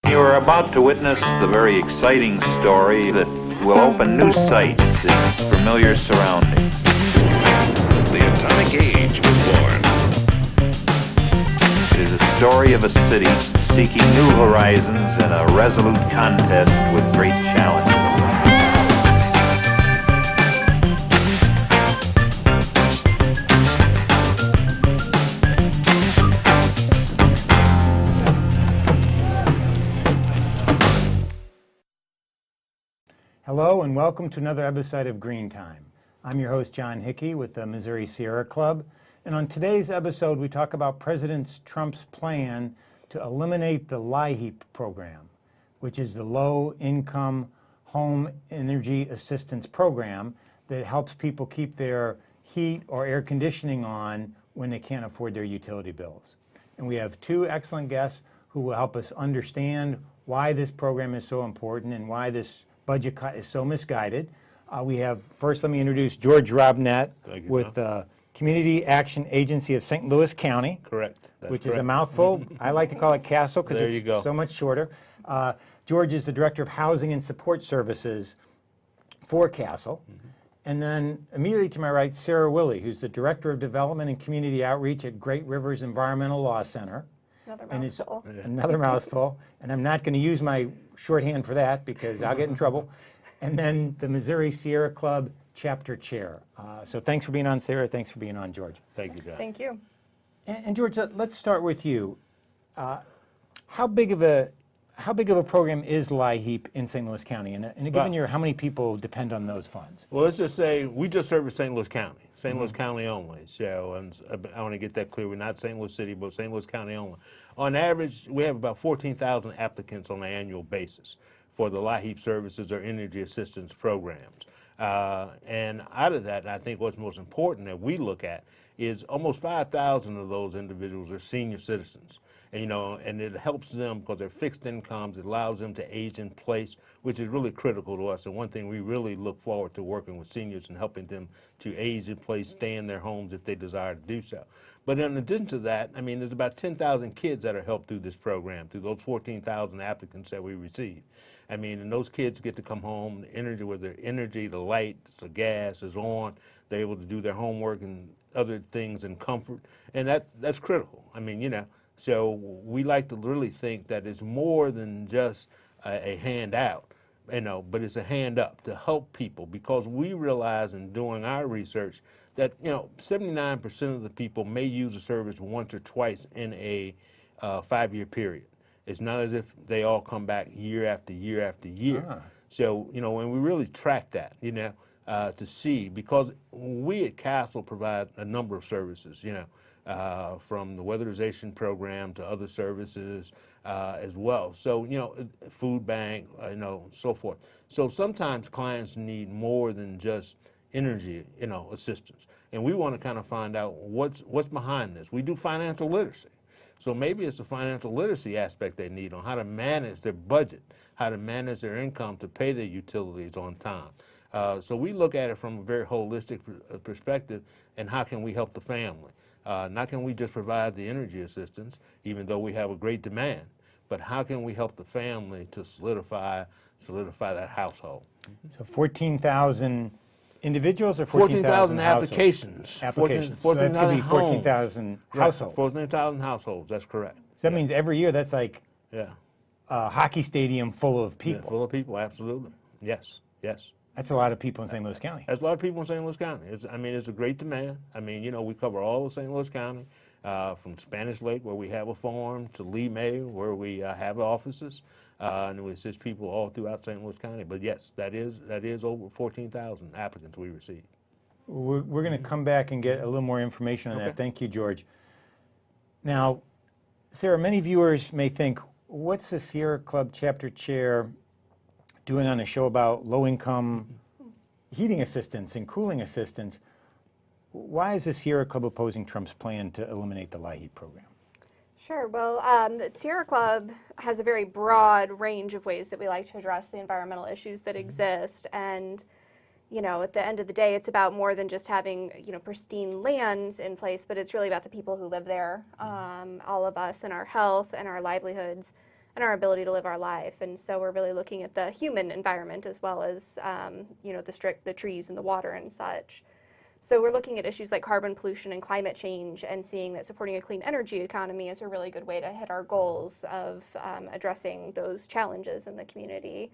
You are about to witness the very exciting story that will open new sights in familiar surroundings. The atomic age was born. It is a story of a city seeking new horizons in a resolute contest with great challenges. Hello and welcome to another episode of Green Time. I'm your host John Hickey with the Missouri Sierra Club, and on today's episode we talk about President Trump's plan to eliminate the Liheap program, which is the Low-Income Home Energy Assistance Program that helps people keep their heat or air conditioning on when they can't afford their utility bills. And we have two excellent guests who will help us understand why this program is so important and why this budget cut is so misguided. We have, first let me introduce George Robnett with the Community Action Agency of St. Louis County. Correct. Which is a mouthful. I like to call it CASTLE because it's so much shorter. George is the Director of Housing and Support Services for CASTLE. And then immediately to my right, Sarah Willey, who's the Director of Development and Community Outreach at Great Rivers Environmental Law Center. Another mouthful. And I'm not going to use my shorthand for that because I'll get in trouble. And then the Missouri Sierra Club Chapter Chair. So thanks for being on, Sarah. Thanks for being on, George. Thank you, John. Thank you. And George, let's start with you. How big of a program is Liheap in St. Louis County? And in a given year, how many people depend on those funds? Well, let's just say we just service St. Louis County, St. Louis County only. So I want to get that clear. We're not St. Louis City, but St. Louis County only. On average, we have about 14,000 applicants on an annual basis for the Liheap services or energy assistance programs. And out of that, I think what's most important that we look at is almost 5,000 of those individuals are senior citizens. And, and it helps them because they're fixed incomes. It allows them to age in place, which is really critical to us. And one thing we really look forward to working with seniors and helping them to age in place, stay in their homes if they desire to do so. But in addition to that, I mean, there's about 10,000 kids that are helped through this program, through those 14,000 applicants that we receive. I mean, and those kids get to come home, the energy, with their energy, the light, the gas is on, they're able to do their homework and other things in comfort, and that's critical. I mean, so we like to really think that it's more than just a handout, but it's a hand up to help people, because we realize in doing our research that 79% of the people may use a service once or twice in a 5-year period. It's not as if they all come back year after year after year. So, when we really track that, to see, because we at CASTLE provide a number of services, from the Weatherization Program to other services as well. So, food bank, so forth. So sometimes clients need more than just energy, assistance. And we want to kind of find out what's behind this. We do financial literacy. So maybe it's the financial literacy aspect they need on how to manage their budget, how to manage their income to pay their utilities on time. So we look at it from a very holistic perspective, and how can we help the family? Not can we just provide the energy assistance, even though we have a great demand, but how can we help the family to solidify that household? So 14,000 individuals or 14,000 applications. Applications. So that's going to be 14,000 households. 14,000 households, that's correct. So that means every year that's like a hockey stadium full of people. Yeah, full of people, absolutely. Yes, yes. That's a lot of people in St. Louis County. That's a lot of people in St. Louis County. It's a great demand. I mean, we cover all of St. Louis County, from Spanish Lake, where we have a farm, to Liheap, where we have offices, and we assist people all throughout St. Louis County. But yes, that is over 14,000 applicants we receive. We're going to come back and get a little more information on that. Thank you, George. Now, Sarah, many viewers may think, what's the Sierra Club Chapter Chair doing on a show about low-income heating assistance and cooling assistance? Why is the Sierra Club opposing Trump's plan to eliminate the Liheap program? Sure. Well, the Sierra Club has a very broad range of ways that we like to address the environmental issues that exist. And, at the end of the day, it's about more than just having, pristine lands in place, but it's really about the people who live there, all of us, and our health and our livelihoods. and our ability to live our life. And so we're really looking at the human environment as well as the trees and the water and such. So we're looking at issues like carbon pollution and climate change and seeing that supporting a clean energy economy is a really good way to hit our goals of addressing those challenges in the community.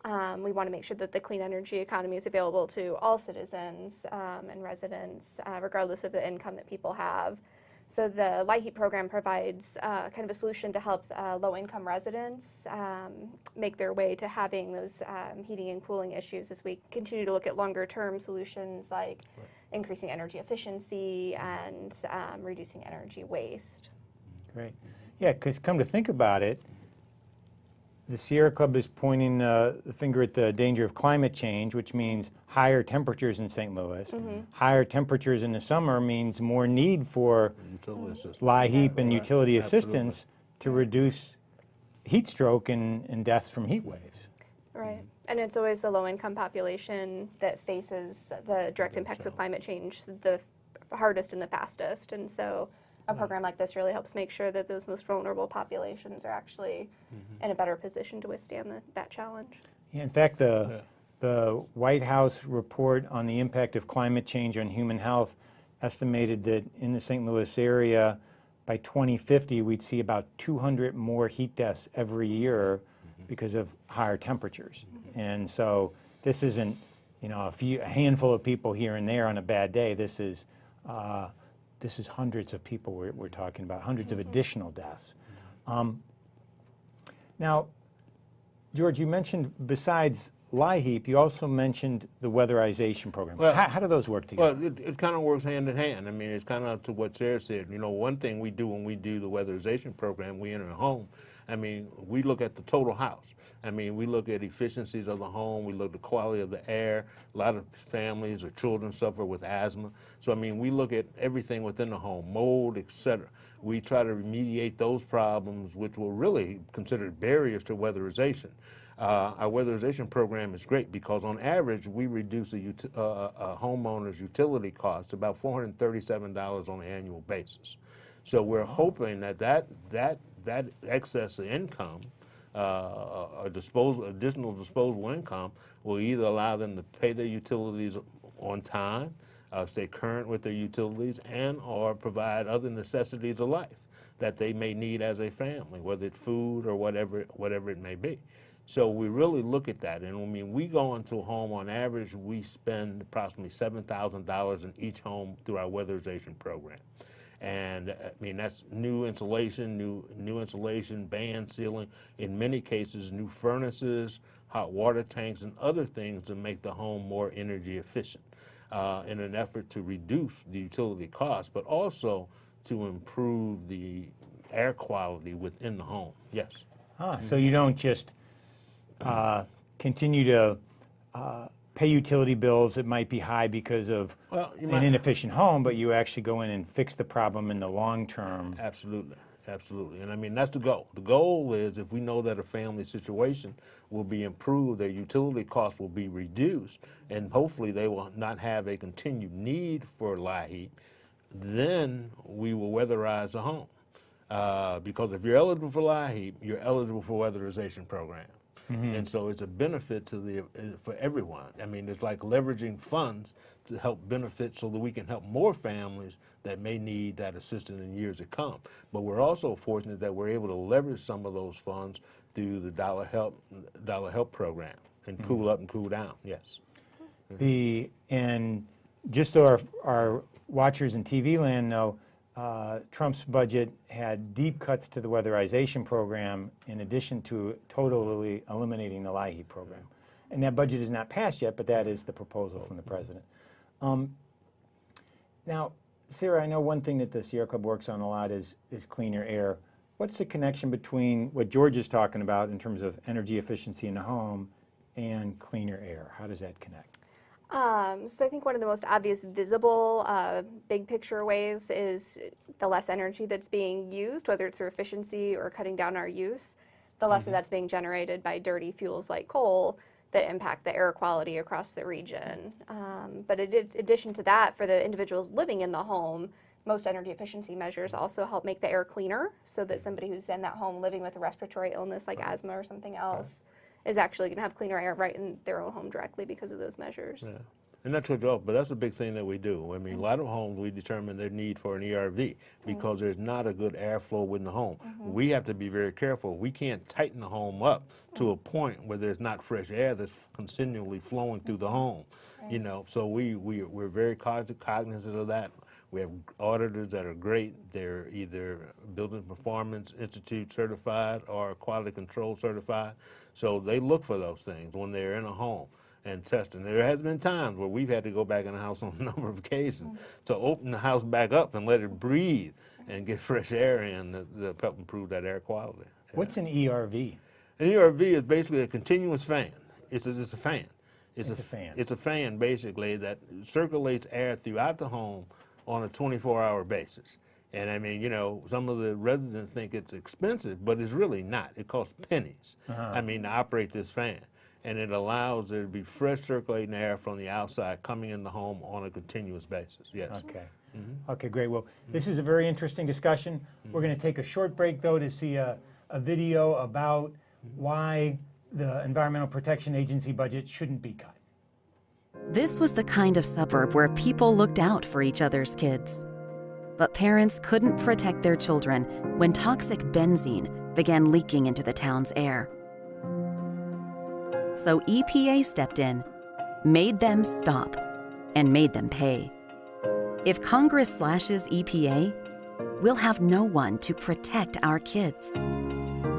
We want to make sure that the clean energy economy is available to all citizens and residents, regardless of the income that people have. So the Liheap program provides kind of a solution to help low-income residents make their way to having those heating and cooling issues as we continue to look at longer-term solutions like increasing energy efficiency and reducing energy waste. Great. Yeah, because come to think about it, the Sierra Club is pointing the finger at the danger of climate change, which means higher temperatures in St. Louis. Higher temperatures in the summer means more need for Liheap and utility assistance to reduce heat stroke and deaths from heat waves. Right. And it's always the low-income population that faces the direct impacts of climate change the hardest and the fastest. And so a program like this really helps make sure that those most vulnerable populations are actually in a better position to withstand that challenge. Yeah, in fact, the White House report on the impact of climate change on human health estimated that in the St. Louis area, by 2050, we'd see about 200 more heat deaths every year because of higher temperatures. And so this isn't, a handful of people here and there on a bad day. This is hundreds of people we're talking about, hundreds of additional deaths. Now, George, you mentioned besides Liheap, you also mentioned the weatherization program. Well, how do those work together? Well, it kind of works hand in hand. I mean, it's kind of to what Sarah said. One thing we do when we do the weatherization program, we enter a home. I mean, we look at the total house. I mean, we look at efficiencies of the home. We look at the quality of the air. A lot of families or children suffer with asthma. So, I mean, we look at everything within the home, mold, etc. We try to remediate those problems, which were really considered barriers to weatherization. Our weatherization program is great because on average, we reduce a homeowner's utility cost to about $437 on an annual basis. So we're hoping that excess of income, additional disposable income, will either allow them to pay their utilities on time, stay current with their utilities, and or provide other necessities of life that they may need as a family, whether it's food or whatever it may be. So we really look at that, and I mean, we go into a home on average, we spend approximately $7,000 in each home through our weatherization program. And I mean, that's new insulation, new insulation, band sealing, in many cases, new furnaces, hot water tanks, and other things to make the home more energy efficient in an effort to reduce the utility costs, but also to improve the air quality within the home. Yes. So you don't just continue to pay utility bills that might be high because of an inefficient home, but you actually go in and fix the problem in the long term. Absolutely, absolutely. And I mean, that's the goal. The goal is if we know that a family situation will be improved, their utility costs will be reduced, and hopefully they will not have a continued need for Liheap, then we will weatherize the home. Because if you're eligible for Liheap, you're eligible for weatherization program. And so it's a benefit to for everyone. I mean, it's like leveraging funds to help benefit so that we can help more families that may need that assistance in years to come. But we're also fortunate that we're able to leverage some of those funds through the Dollar Help program and Cool Up and Cool Down. Yes. And just so our watchers in TV land know, Trump's budget had deep cuts to the weatherization program in addition to totally eliminating the Liheap program. And that budget is not passed yet, but that is the proposal from the president. Now, Sarah, I know one thing that the Sierra Club works on a lot is cleaner air. What's the connection between what George is talking about in terms of energy efficiency in the home and cleaner air? How does that connect? So I think one of the most obvious visible big picture ways is the less energy that's being used, whether it's through efficiency or cutting down our use, the less of that's being generated by dirty fuels like coal that impact the air quality across the region. But in addition to that, for the individuals living in the home, most energy efficiency measures also help make the air cleaner, so that somebody who's in that home living with a respiratory illness like asthma or something else is actually going to have cleaner air right in their own home directly because of those measures. Yeah. And that's what, but that's a big thing that we do. I mean, a lot of homes we determine their need for an ERV because there's not a good airflow within the home. We have to be very careful. We can't tighten the home up to a point where there's not fresh air that's continually flowing through the home. You know, so we're very cognizant of that. We have auditors that are great. They're either Building Performance Institute certified or quality control certified. So they look for those things when they're in a home and testing. There has been times where we've had to go back in the house on a number of occasions to open the house back up and let it breathe and get fresh air in to help improve that air quality. What's an ERV? An ERV is basically a continuous fan. It's a fan. It's a fan. It's a fan basically that circulates air throughout the home on a 24-hour basis. And I mean, you know, some of the residents think it's expensive, but it's really not. It costs pennies, I mean, to operate this fan. And it allows there to be fresh circulating air from the outside coming in the home on a continuous basis, yes. Okay. Okay, great. Well, this is a very interesting discussion. We're going to take a short break, though, to see a video about why the Environmental Protection Agency budget shouldn't be cut. This was the kind of suburb where people looked out for each other's kids. But parents couldn't protect their children when toxic benzene began leaking into the town's air. So EPA stepped in, made them stop, and made them pay. If Congress slashes EPA, we'll have no one to protect our kids.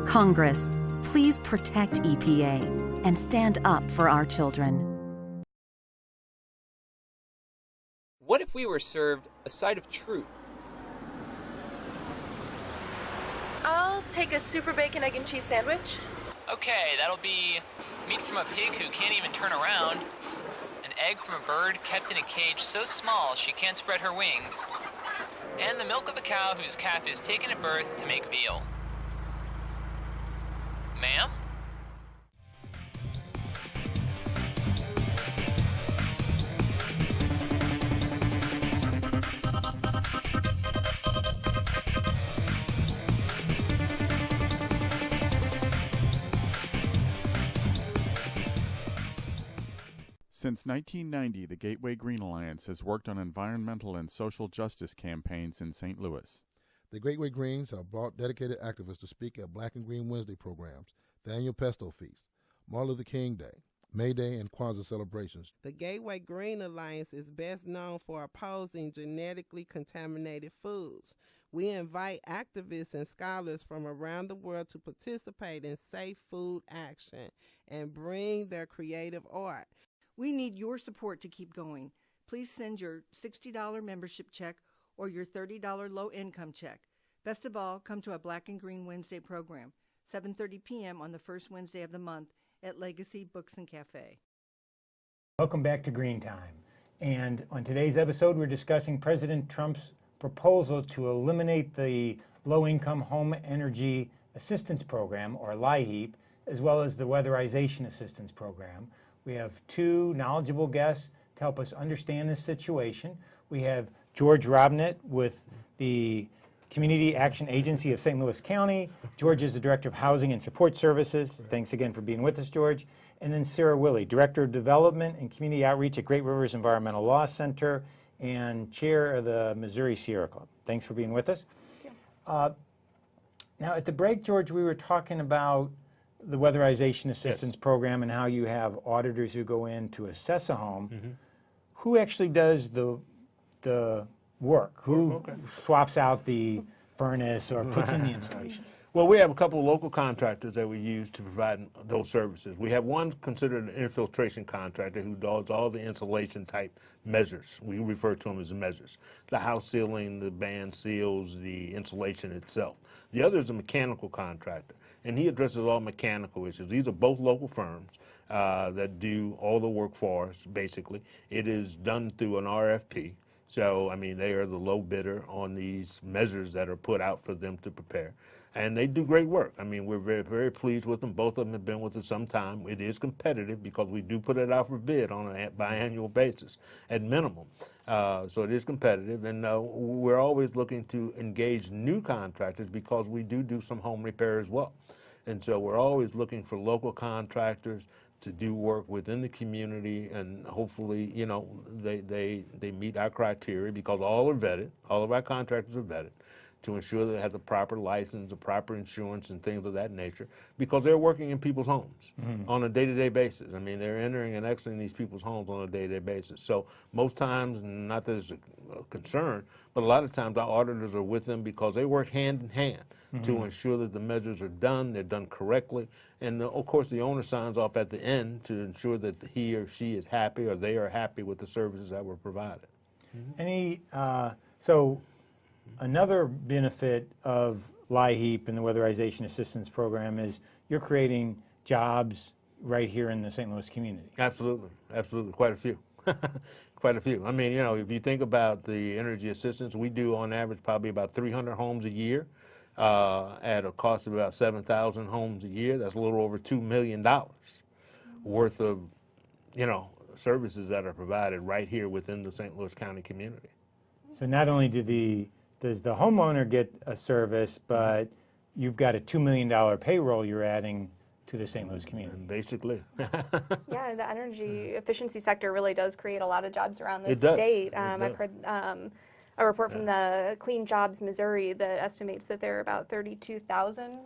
Congress, please protect EPA and stand up for our children. What if we were served a side of truth? I'll take a super bacon, egg, and cheese sandwich. Okay, that'll be meat from a pig who can't even turn around, an egg from a bird kept in a cage so small she can't spread her wings, and the milk of a cow whose calf is taken at birth to make veal. Ma'am? Since 1990, the Gateway Green Alliance has worked on environmental and social justice campaigns in St. Louis. The Gateway Greens have brought dedicated activists to speak at Black and Green Wednesday programs, the annual Pesto Feast, Martin Luther King Day, May Day, and Kwanzaa celebrations. The Gateway Green Alliance is best known for opposing genetically contaminated foods. We invite activists and scholars from around the world to participate in safe food action and bring their creative art. We need your support to keep going. Please send your $60 membership check or your $30 low-income check. Best of all, come to a Black and Green Wednesday program, 7:30 p.m. on the first Wednesday of the month at Legacy Books and Cafe. Welcome back to Green Time. And on today's episode, we're discussing President Trump's proposal to eliminate the Low-Income Home Energy Assistance Program, or Liheap, as well as the Weatherization Assistance Program. We have two knowledgeable guests to help us understand this situation. We have George Robnett with the Community Action Agency of St. Louis County. George is the Director of Housing and Support Services. Thanks again for being with us, George. And then Sarah Willey, Director of Development and Community Outreach at Great Rivers Environmental Law Center and Chair of the Missouri Sierra Club. Thanks for being with us. Now, at the break, George, we were talking about the Weatherization Assistance Program and how you have auditors who go in to assess a home. Who actually does the work? Who swaps out the furnace or puts in the insulation? Well, we have a couple of local contractors that we use to provide those services. We have one considered an infiltration contractor who does all the insulation type measures. We refer to them as measures. The house ceiling, the band seals, the insulation itself. The other is a mechanical contractor, and he addresses all mechanical issues. These are both local firms that do all the work for us, basically. It is done through an RFP. So, I mean, they are the low bidder on these measures that are put out for them to prepare. And they do great work. I mean, we're very, very pleased with them. Both of them have been with us some time. It is competitive because we do put it out for bid on a biannual basis at minimum. So it is competitive, and we're always looking to engage new contractors because we do some home repair as well. And so we're always looking for local contractors to do work within the community, and hopefully, you know, they meet our criteria because all are vetted. All of our contractors are vetted to ensure that they have the proper license, the proper insurance, and things of that nature, because they're working in people's homes on a day-to-day basis. I mean, they're entering and exiting these people's homes on a day-to-day basis. So most times, not that it's a concern, but a lot of times our auditors are with them because they work hand in hand to ensure that the measures are done, they're done correctly, and of course the owner signs off at the end to ensure that he or she is happy or they are happy with the services that were provided. Another benefit of Liheap and the Weatherization Assistance Program is you're creating jobs right here in the St. Louis community. Absolutely, absolutely, quite a few. Quite a few. I mean, you know, if you think about the energy assistance, we do on average probably about 300 homes a year at a cost of about 7,000 homes a year. That's a little over $2 million worth of, you know, services that are provided right here within the St. Louis County community. So not only does the homeowner get a service, but you've got a $2 million payroll you're adding to the St. Louis community. Basically. Yeah, the energy efficiency sector really does create a lot of jobs around the It does. state. I've heard a report from the Clean Jobs Missouri that estimates that there are about 32,000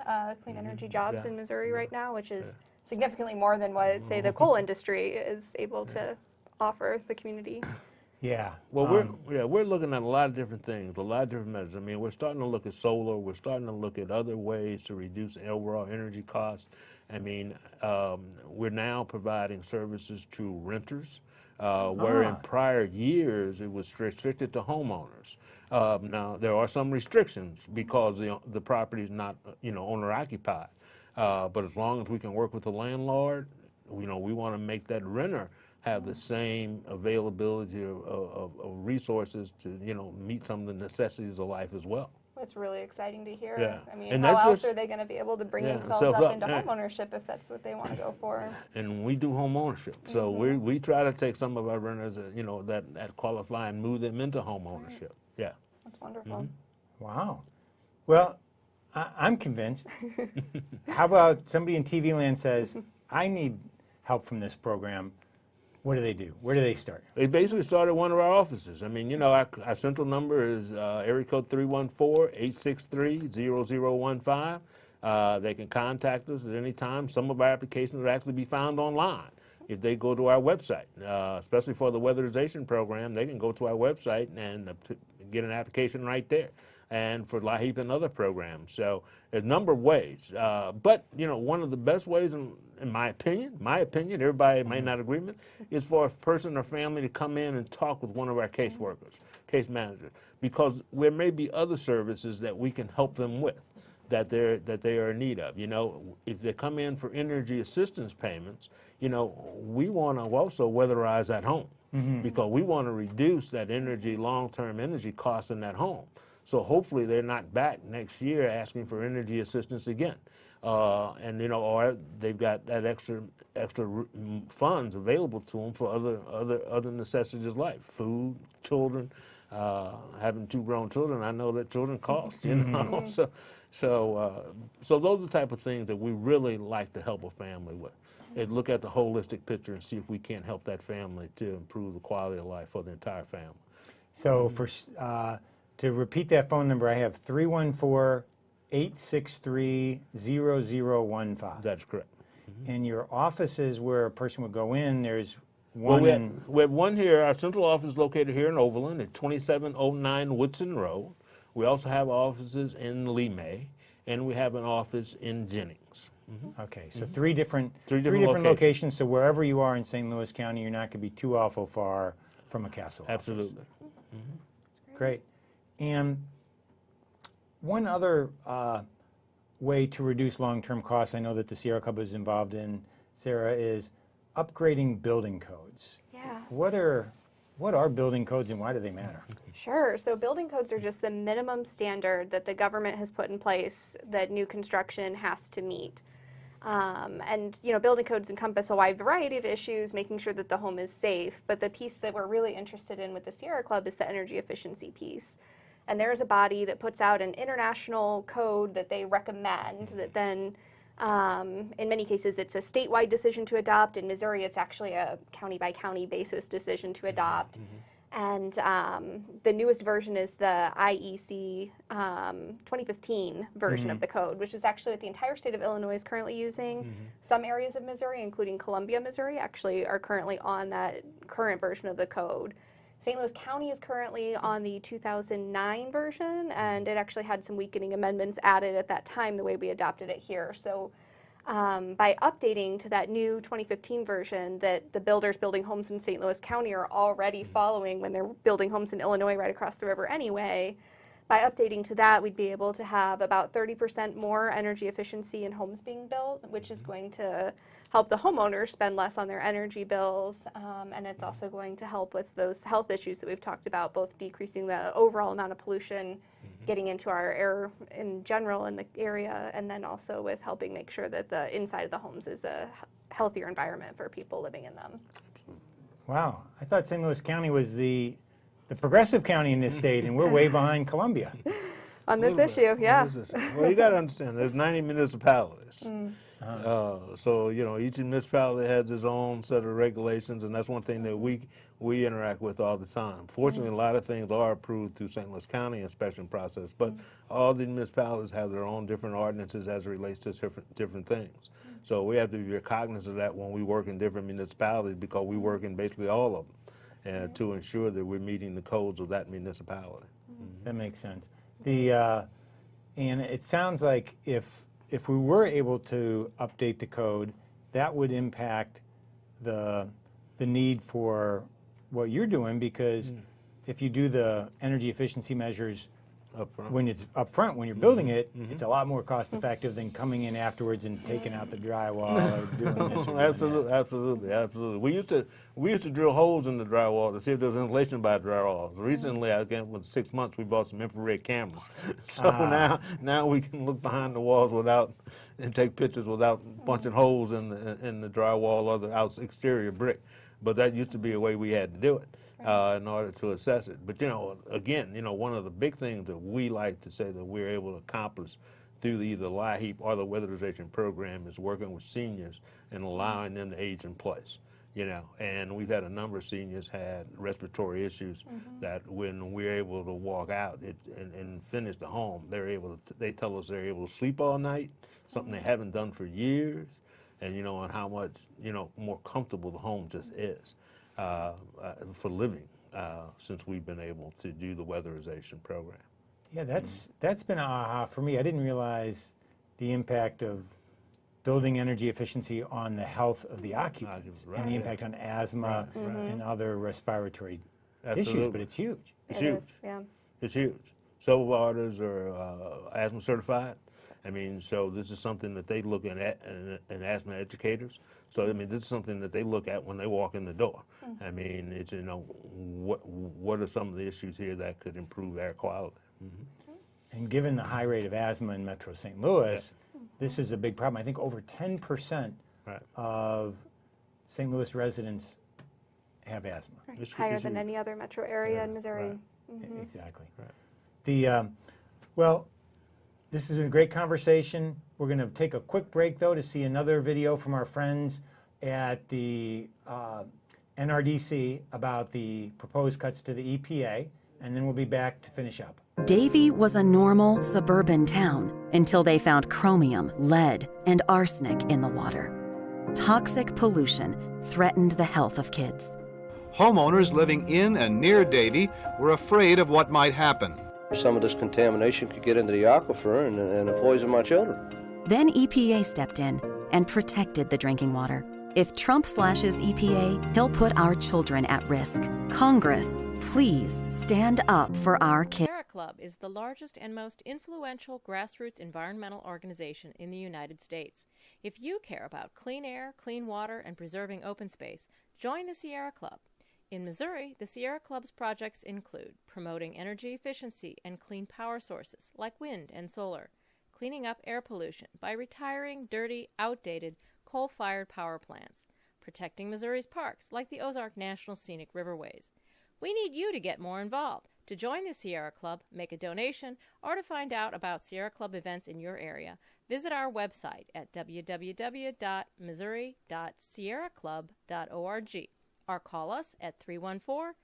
clean energy jobs in Missouri right now, which is significantly more than what, say, the coal industry is able to offer the community. Yeah. Well, we're looking at a lot of different things, a lot of different measures. I mean, we're starting to look at solar. We're starting to look at other ways to reduce overall energy costs. I mean, we're now providing services to renters, where in prior years it was restricted to homeowners. Now, there are some restrictions because the property is not, you know, owner-occupied. But as long as we can work with the landlord, you know, we want to make that renter have the same availability of resources to, you know, meet some of the necessities of life as well. It's really exciting to hear. Yeah. I mean, And how that's else just- are they going to be able to bring Yeah, themselves self up up, into yeah. home ownership if that's what they want to go for? And we do home ownership. So we try to take some of our renters, you know, that qualify and move them into home ownership. Yeah. That's wonderful. Wow. Well, I'm convinced. How about somebody in TV land says, I need help from this program. What do they do? Where do they start? They basically start at one of our offices. I mean, you know, our central number is area code 314-863-0015. They can contact us at any time. Some of our applications will actually be found online. If they go to our website, especially for the weatherization program, they can go to our website and get an application right there. And for Liheap and other programs. So there's a number of ways. But, you know, one of the best ways, in my opinion, everybody may not agree with, is for a person or family to come in and talk with one of our caseworkers, case managers, because there may be other services that we can help them with that they are in need of. You know, if they come in for energy assistance payments, you know, we want to also weatherize that home because we want to reduce that long-term energy costs in that home. So hopefully they're not back next year asking for energy assistance again. And, you know, or they've got that extra funds available to them for other necessities of life, food, children. Having 2 grown children, I know that children cost, you know. So those are the type of things that we really like to help a family with. And look at the holistic picture and see if we can't help that family to improve the quality of life for the entire family. So to repeat that phone number, I have 314-863-0015. That's correct. And your office is where a person would go in. There's one we have one here. Our central office is located here in Overland at 2709 Woodson Road. We also have offices in Lee May, and we have an office in Jennings. Okay, so three different locations. locations. So wherever you are in St. Louis County, you're not going to be too awful far from a castle office. Absolutely. Great. And one other way to reduce long-term costs, I know that the Sierra Club is involved in, Sarah, is upgrading building codes. Yeah. What are What are building codes and why do they matter? Sure. So building codes are just the minimum standard that the government has put in place that new construction has to meet. And building codes encompass a wide variety of issues, making sure that the home is safe. But the piece that we're really interested in with the Sierra Club is the energy efficiency piece. And there's a body that puts out an international code that they recommend that then, in many cases, it's a statewide decision to adopt. In Missouri, it's actually a county-by-county basis decision to adopt. And the newest version is the IEC 2015 version of the code, which is actually what the entire state of Illinois is currently using. Some areas of Missouri, including Columbia, Missouri, actually are currently on that current version of the code. St. Louis County is currently on the 2009 version, and it actually had some weakening amendments added at that time the way we adopted it here. So by updating to that new 2015 version that the builders building homes in St. Louis County are already following when they're building homes in Illinois right across the river anyway, by updating to that, we'd be able to have about 30% more energy efficiency in homes being built, which is going to help the homeowners spend less on their energy bills, and it's also going to help with those health issues that we've talked about, both decreasing the overall amount of pollution getting into our air in general in the area, and then also with helping make sure that the inside of the homes is a healthier environment for people living in them. Wow, I thought St. Louis County was the progressive county in this state, and we're way behind Columbia. On this issue, yeah. Well, you got to understand, there's 90 municipalities. So, each municipality has its own set of regulations, and that's one thing that we interact with all the time. Fortunately, a lot of things are approved through St. Louis County inspection process, but all the municipalities have their own different ordinances as it relates to different things. So we have to be very cognizant of that when we work in different municipalities, because we work in basically all of them, and to ensure that we're meeting the codes of that municipality. That makes sense. And it sounds like if we were able to update the code, that would impact the need for what you're doing, because if you do the energy efficiency measures when it's up front, when you're building it, it's a lot more cost effective than coming in afterwards and taking out the drywall or doing this. Or Absolutely. We used to drill holes in the drywall to see if there was insulation by drywall. Recently, again, with 6 months, we bought some infrared cameras. So now we can look behind the walls and take pictures without punching holes in the drywall or the exterior brick. But that used to be a way we had to do it. In order to assess it. But, again, one of the big things that we like to say that we're able to accomplish through either the Liheap or the Weatherization program is working with seniors and allowing them to age in place. And we've had a number of seniors had respiratory issues that when we're able to walk out and finish the home, they tell us they're able to sleep all night, something they haven't done for years, and, and how much, more comfortable the home just is. For living since we've been able to do the weatherization program. Yeah, that's been an aha for me. I didn't realize the impact of building energy efficiency on the health of the occupants and the impact on asthma and other respiratory issues, but it's huge. It's huge. It's huge. Several of ours are asthma certified. So this is something that they look at in asthma educators. So, this is something that they look at when they walk in the door. It's, what are some of the issues here that could improve air quality? And given the high rate of asthma in Metro St. Louis, this is a big problem. I think over 10% of St. Louis residents have asthma. It's higher than any other metro area in Missouri. Exactly. Well, this is a great conversation. We're going to take a quick break, though, to see another video from our friends at the NRDC about the proposed cuts to the EPA, and then we'll be back to finish up. Davie was a normal suburban town until they found chromium, lead, and arsenic in the water. Toxic pollution threatened the health of kids. Homeowners living in and near Davie were afraid of what might happen. Some of this contamination could get into the aquifer and poison my children. Then EPA stepped in and protected the drinking water. If Trump slashes EPA, he'll put our children at risk. Congress, please stand up for our kids. Sierra Club is the largest and most influential grassroots environmental organization in the United States. If you care about clean air, clean water, and preserving open space, join the Sierra Club. In Missouri, the Sierra Club's projects include promoting energy efficiency and clean power sources like wind and solar, cleaning up air pollution by retiring dirty, outdated coal-fired power plants, protecting Missouri's parks like the Ozark National Scenic Riverways. We need you to get more involved. To join the Sierra Club, make a donation, or to find out about Sierra Club events in your area, visit our website at www.missouri.sierraclub.org or call us at 314-644-1011.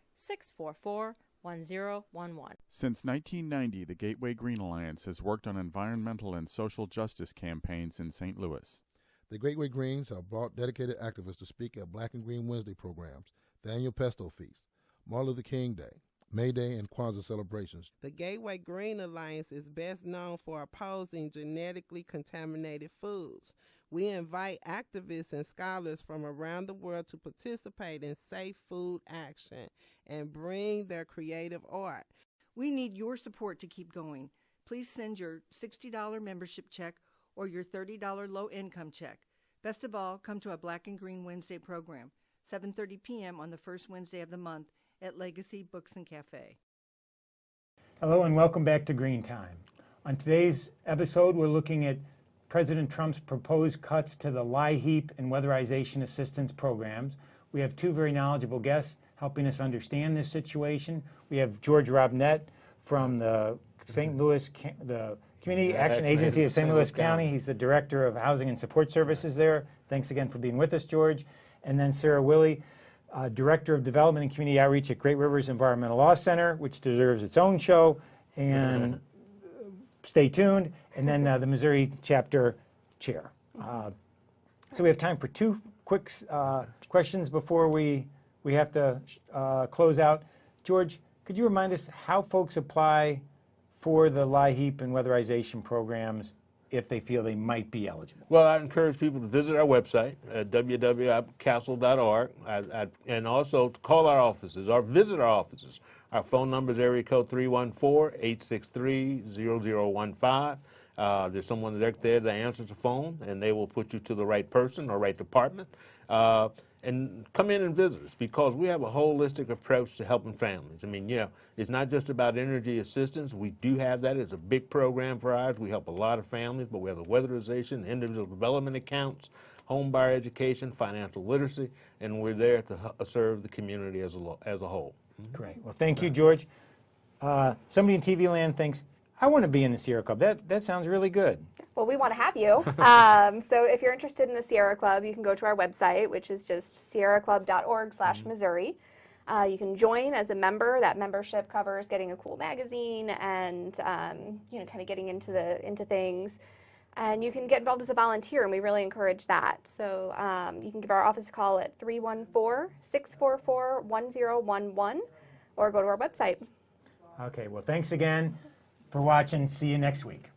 Since 1990, the Gateway Green Alliance has worked on environmental and social justice campaigns in St. Louis. The Gateway Greens have brought dedicated activists to speak at Black and Green Wednesday programs, the annual Pesto Feast, Martin Luther King Day, May Day, and Kwanzaa celebrations. The Gateway Green Alliance is best known for opposing genetically contaminated foods. We invite activists and scholars from around the world to participate in safe food action and bring their creative art. We need your support to keep going. Please send your $60 membership check or your $30 low-income check. Best of all, come to a Black and Green Wednesday program, 7:30 p.m. on the first Wednesday of the month at Legacy Books and Cafe. Hello and welcome back to Green Time. On today's episode, we're looking at President Trump's proposed cuts to the Liheap and Weatherization Assistance Programs. We have two very knowledgeable guests helping us understand this situation. We have George Robnett from the St. Louis, the Community Action Agency of St. Louis County. He's the Director of Housing and Support Services there. Thanks again for being with us, George. And then Sarah Willey, Director of Development and Community Outreach at Great Rivers Environmental Law Center, which deserves its own show. And stay tuned. And then the Missouri chapter chair. So we have time for two quick questions before we have to close out. George, could you remind us how folks apply for the Liheap and Weatherization programs if they feel they might be eligible? Well, I encourage people to visit our website at www.castle.org and also to call our offices or visit our offices. Our phone number is area code 314-863-0015. There's someone there that answers the phone, and they will put you to the right person or right department. And come in and visit us because we have a holistic approach to helping families. I mean, it's not just about energy assistance. We do have that. It's a big program for ours. We help a lot of families, but we have the weatherization, individual development accounts, home buyer education, financial literacy, and we're there to serve the community as a whole. Great. Well, thank you, George. Somebody in TV land thinks, I want to be in the Sierra Club. That sounds really good. Well, we want to have you. So if you're interested in the Sierra Club, you can go to our website, which is just sierraclub.org/Missouri. You can join as a member. That membership covers getting a cool magazine and kind of getting into things. And you can get involved as a volunteer, and we really encourage that. So you can give our office a call at 314-644-1011 or go to our website. Okay, well, thanks again for watching. See you next week.